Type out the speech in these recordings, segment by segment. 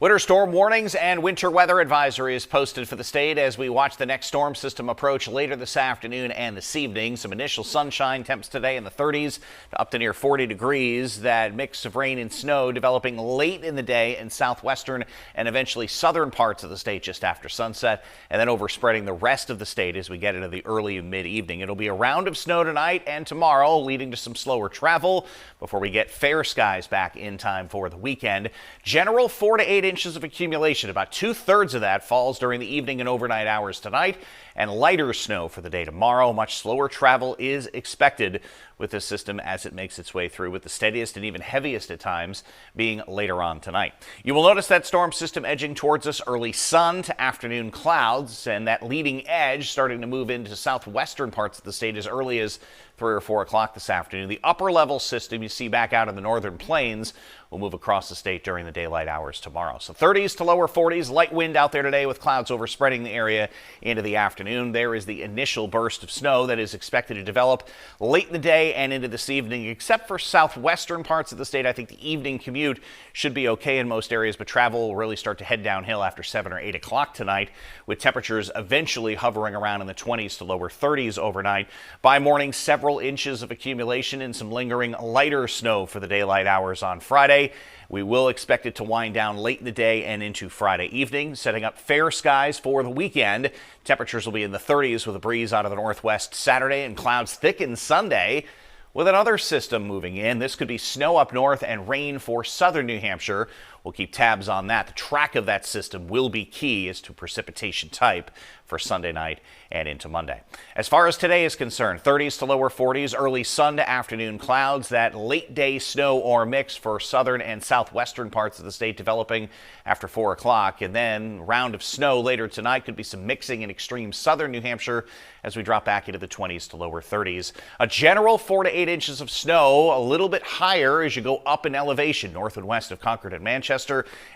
Winter storm warnings and winter weather advisories posted for the state as we watch the next storm system approach later this afternoon and this evening. Some initial sunshine, temps today in the 30s to up to near 40 degrees. That mix of rain and snow developing late in the day in southwestern and eventually southern parts of the state just after sunset, and then overspreading the rest of the state as we get into the early mid-evening. It'll be a round of snow tonight and tomorrow, leading to some slower travel before we get fair skies back in time for the weekend. General 4 to 8 inches of accumulation. About 2/3 of that falls during the evening and overnight hours tonight, and lighter snow for the day tomorrow. Much slower travel is expected with this system as it makes its way through, with the steadiest and even heaviest at times being later on tonight. You will notice that storm system edging towards us, early sun to afternoon clouds, and that leading edge starting to move into southwestern parts of the state as early as 3 or 4 o'clock this afternoon. The upper level system you see back out in the northern plains will move across the state during the daylight hours tomorrow. So 30s to lower 40s, light wind out there today with clouds overspreading the area into the afternoon. There is the initial burst of snow that is expected to develop late in the day and into this evening, except for southwestern parts of the state. I think the evening commute should be okay in most areas, but travel will really start to head downhill after 7 or 8 o'clock tonight, with temperatures eventually hovering around in the 20s to lower 30s overnight. By morning, several inches of accumulation and some lingering lighter snow for the daylight hours on Friday. We will expect it to wind down late in the day and into Friday evening, setting up fair skies for the weekend. Temperatures will be in the 30s with a breeze out of the northwest Saturday, and clouds thicken Sunday with another system moving in. This could be snow up north and rain for southern New Hampshire. We'll keep tabs on that. The track of that system will be key as to precipitation type for Sunday night and into Monday. As far as today is concerned, 30s to lower 40s, early sun to afternoon clouds, that late day snow or mix for southern and southwestern parts of the state developing after 4 o'clock, and then round of snow later tonight. Could be some mixing in extreme southern New Hampshire as we drop back into the 20s to lower 30s. A general 4 to 8 inches of snow, a little bit higher as you go up in elevation north and west of Concord and Manchester,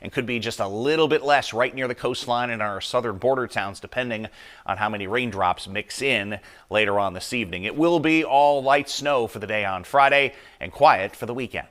and could be just a little bit less right near the coastline in our southern border towns, depending on how many raindrops mix in later on this evening. It will be all light snow for the day on Friday and quiet for the weekend.